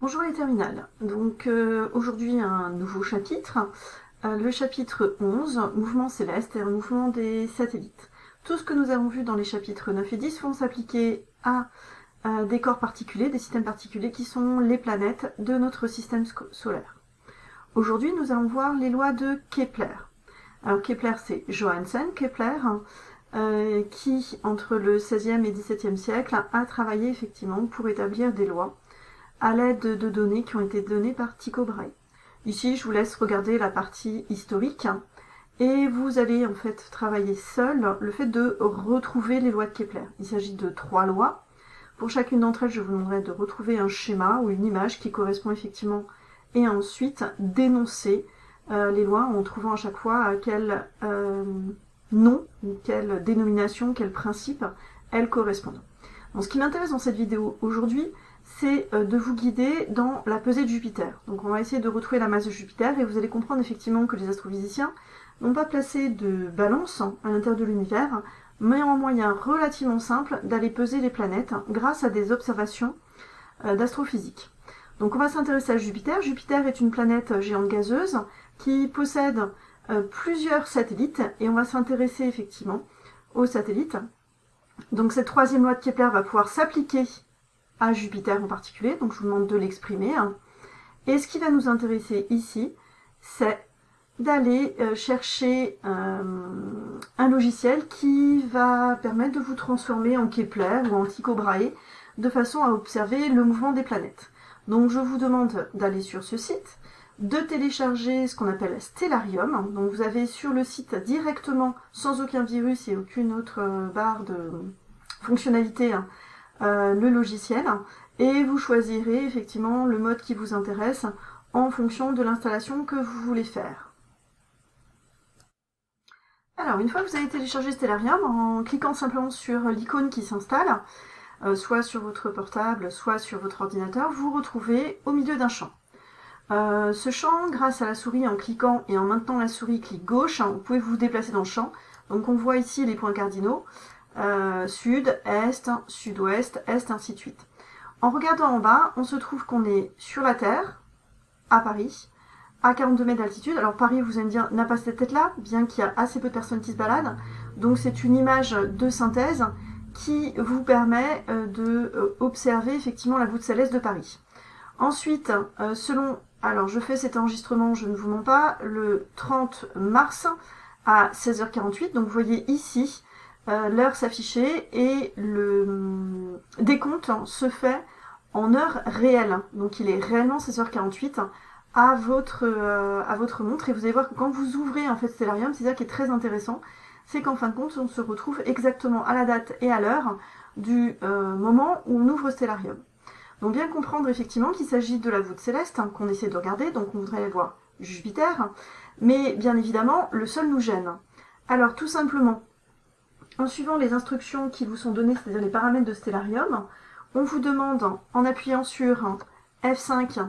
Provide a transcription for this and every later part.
Bonjour les terminales, donc aujourd'hui un nouveau chapitre, le chapitre 11, mouvement céleste et un mouvement des satellites. Tout ce que nous avons vu dans les chapitres 9 et 10 vont s'appliquer à des corps particuliers, des systèmes particuliers qui sont les planètes de notre système solaire. Aujourd'hui nous allons voir les lois de Kepler. Alors Kepler c'est Johannes Kepler, qui entre le XVIe et XVIIe siècle a travaillé effectivement pour établir des lois à l'aide de données qui ont été données par Tycho Brahe. Ici, je vous laisse regarder la partie historique et vous allez en fait travailler seul le fait de retrouver les lois de Kepler. Il s'agit de 3 lois. Pour chacune d'entre elles, je vous demanderai de retrouver un schéma ou une image qui correspond effectivement et ensuite d'énoncer les lois en trouvant à chaque fois à quel nom, quelle dénomination, quel principe elles correspondent. Bon, ce qui m'intéresse dans cette vidéo aujourd'hui, c'est de vous guider dans la pesée de Jupiter. Donc on va essayer de retrouver la masse de Jupiter et vous allez comprendre effectivement que les astrophysiciens n'ont pas placé de balance à l'intérieur de l'univers, mais un moyen relativement simple d'aller peser les planètes grâce à des observations d'astrophysique. Donc on va s'intéresser à Jupiter. Jupiter est une planète géante gazeuse qui possède plusieurs satellites et on va s'intéresser effectivement aux satellites. Donc cette troisième loi de Kepler va pouvoir s'appliquer à Jupiter en particulier, donc je vous demande de l'exprimer. Et ce qui va nous intéresser ici, c'est d'aller chercher un logiciel qui va permettre de vous transformer en Kepler ou en Tycho Brahe de façon à observer le mouvement des planètes. Donc je vous demande d'aller sur ce site, de télécharger ce qu'on appelle Stellarium. Donc vous avez sur le site directement, sans aucun virus et aucune autre barre de fonctionnalité, le logiciel et vous choisirez effectivement le mode qui vous intéresse en fonction de l'installation que vous voulez faire. Alors une fois que vous avez téléchargé Stellarium, en cliquant simplement sur l'icône qui s'installe, soit sur votre portable, soit sur votre ordinateur, vous vous retrouvez au milieu d'un champ. Ce champ, grâce à la souris en cliquant et en maintenant la souris clic gauche, vous pouvez vous déplacer dans le champ. Donc on voit ici les points cardinaux. Sud, est, sud-ouest, est, ainsi de suite. En regardant en bas, on se trouve qu'on est sur la Terre, à Paris, à 42 mètres d'altitude. Alors Paris, vous allez me dire, n'a pas cette tête-là, bien qu'il y a assez peu de personnes qui se baladent. Donc c'est une image de synthèse qui vous permet de observer effectivement la voûte céleste de Paris. Ensuite, alors je fais cet enregistrement, je ne vous mens pas, le 30 mars à 16h48. Donc vous voyez ici, l'heure s'afficher et le décompte se fait en heure réelle. Donc il est réellement 16h48 à votre montre et vous allez voir que quand vous ouvrez en fait Stellarium, c'est ça qui est très intéressant, c'est qu'en fin de compte on se retrouve exactement à la date et à l'heure du moment où on ouvre Stellarium. Donc bien comprendre effectivement qu'il s'agit de la voûte céleste qu'on essaie de regarder, donc on voudrait aller voir Jupiter, mais bien évidemment le Sol nous gêne. Alors tout simplement, en suivant les instructions qui vous sont données, c'est-à-dire les paramètres de Stellarium, on vous demande, en appuyant sur F5,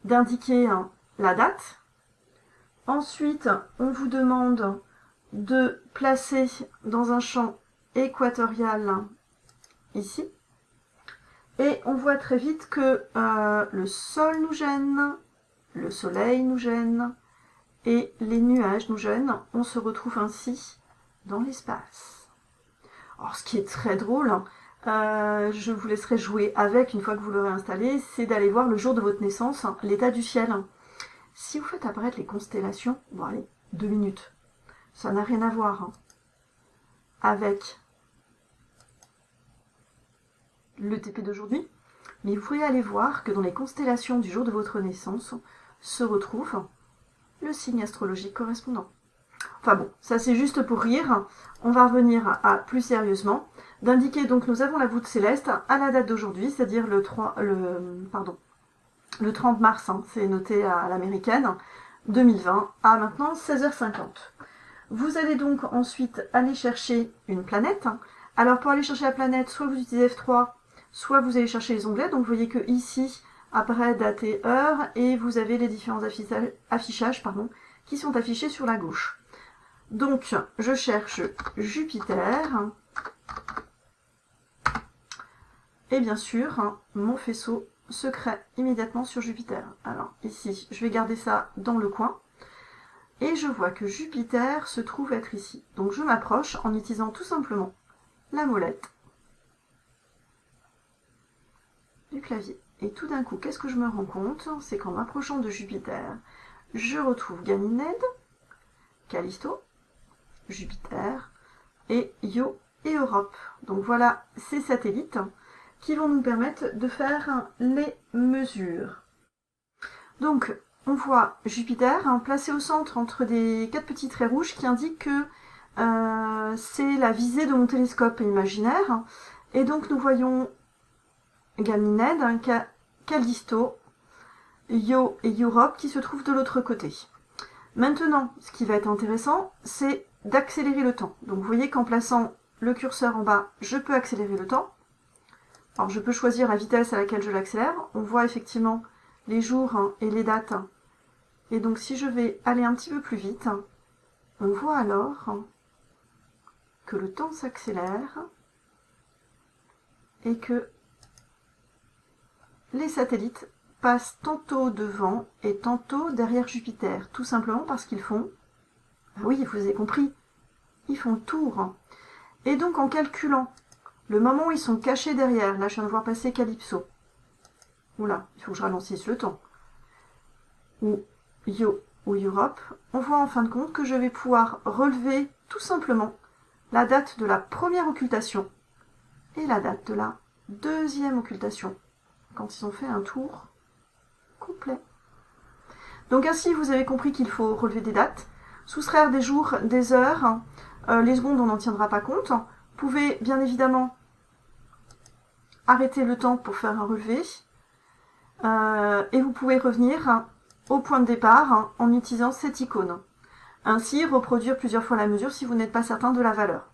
d'indiquer la date. Ensuite, on vous demande de placer dans un champ équatorial, ici. Et on voit très vite que le sol nous gêne, le soleil nous gêne, et les nuages nous gênent. On se retrouve ainsi dans l'espace. Alors, ce qui est très drôle, je vous laisserai jouer avec une fois que vous l'aurez installé, c'est d'aller voir le jour de votre naissance, l'état du ciel. Si vous faites apparaître les constellations, bon allez, 2 minutes, ça n'a rien à voir avec le TP d'aujourd'hui, mais vous pourrez aller voir que dans les constellations du jour de votre naissance se retrouve le signe astrologique correspondant. Enfin bon, ça c'est juste pour rire. On va revenir à plus sérieusement. D'indiquer donc nous avons la voûte céleste à la date d'aujourd'hui, c'est-à-dire le 30 mars, c'est noté à l'américaine, 2020, à maintenant 16h50. Vous allez donc ensuite aller chercher une planète. Alors pour aller chercher la planète, soit vous utilisez F3, soit vous allez chercher les onglets. Donc vous voyez que ici apparaît date et heure, et vous avez les différents affichages qui sont affichés sur la gauche. Donc, je cherche Jupiter. Et bien sûr, mon faisceau se crée immédiatement sur Jupiter. Alors ici, je vais garder ça dans le coin. Et je vois que Jupiter se trouve être ici. Donc je m'approche en utilisant tout simplement la molette du clavier. Et tout d'un coup, qu'est-ce que je me rends compte? C'est qu'en m'approchant de Jupiter, je retrouve Ganymède, Callisto, Jupiter et Io et Europe. Donc voilà ces satellites qui vont nous permettre de faire les mesures. Donc on voit Jupiter placé au centre entre des 4 petits traits rouges qui indiquent que c'est la visée de mon télescope imaginaire. Et donc nous voyons Ganymède, Callisto, Io et Europe qui se trouvent de l'autre côté. Maintenant, ce qui va être intéressant, c'est d'accélérer le temps. Donc vous voyez qu'en plaçant le curseur en bas, je peux accélérer le temps. Alors je peux choisir la vitesse à laquelle je l'accélère. On voit effectivement les jours et les dates. Et donc si je vais aller un petit peu plus vite, on voit alors que le temps s'accélère et que les satellites passent tantôt devant et tantôt derrière Jupiter, tout simplement parce qu'ils font, oui, vous avez compris, ils font le tour. Et donc en calculant le moment où ils sont cachés derrière, là je viens de voir passer Calypso, oula, il faut que je ralentisse le temps, ou Io ou Europe, on voit en fin de compte que je vais pouvoir relever tout simplement la date de la première occultation et la date de la deuxième occultation, quand ils ont fait un tour complet. Donc ainsi, vous avez compris qu'il faut relever des dates, soustraire des jours, des heures, les secondes, on n'en tiendra pas compte. Vous pouvez bien évidemment arrêter le temps pour faire un relevé, et vous pouvez revenir au point de départ en utilisant cette icône. Ainsi, reproduire plusieurs fois la mesure si vous n'êtes pas certain de la valeur.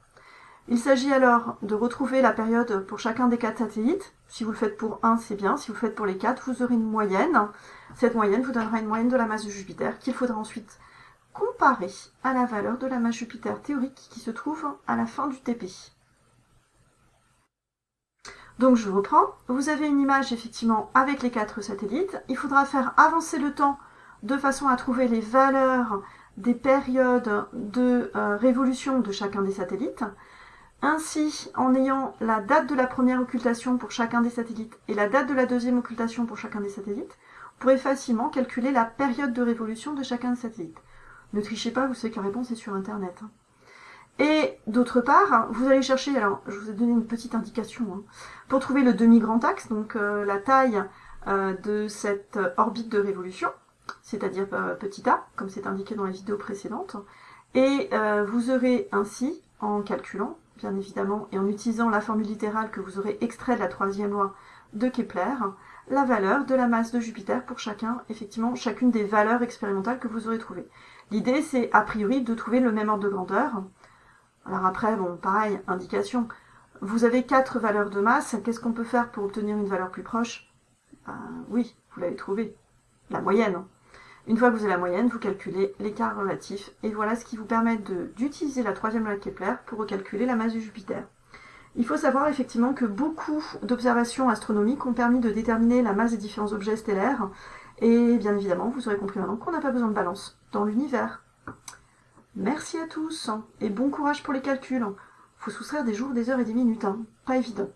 Il s'agit alors de retrouver la période pour chacun des 4 satellites. Si vous le faites pour un, c'est bien. Si vous le faites pour les 4, vous aurez une moyenne. Cette moyenne vous donnera une moyenne de la masse de Jupiter qu'il faudra ensuite comparer à la valeur de la masse Jupiter théorique qui se trouve à la fin du TP. Donc je reprends. Vous avez une image effectivement avec les 4 satellites. Il faudra faire avancer le temps de façon à trouver les valeurs des périodes de révolution de chacun des satellites. Ainsi, en ayant la date de la première occultation pour chacun des satellites et la date de la deuxième occultation pour chacun des satellites, vous pourrez facilement calculer la période de révolution de chacun des satellites. Ne trichez pas, vous savez que la réponse est sur Internet. Et d'autre part, vous allez chercher, alors je vous ai donné une petite indication, pour trouver le demi-grand axe, donc la taille de cette orbite de révolution, c'est-à-dire petit a, comme c'est indiqué dans la vidéo précédente, et vous aurez ainsi, en calculant, bien évidemment, et en utilisant la formule littérale que vous aurez extrait de la 3e loi de Kepler, la valeur de la masse de Jupiter pour chacune des valeurs expérimentales que vous aurez trouvées. L'idée, c'est a priori de trouver le même ordre de grandeur. Alors après, bon, pareil, indication. Vous avez 4 valeurs de masse, qu'est-ce qu'on peut faire pour obtenir une valeur plus proche? Oui, vous l'avez trouvé, la moyenne. Une fois que vous avez la moyenne, vous calculez l'écart relatif, et voilà ce qui vous permet d'utiliser la 3e loi de Kepler pour recalculer la masse de Jupiter. Il faut savoir effectivement que beaucoup d'observations astronomiques ont permis de déterminer la masse des différents objets stellaires, et bien évidemment, vous aurez compris maintenant qu'on n'a pas besoin de balance dans l'univers. Merci à tous, et bon courage pour les calculs. Faut soustraire des jours, des heures et des minutes, pas évident.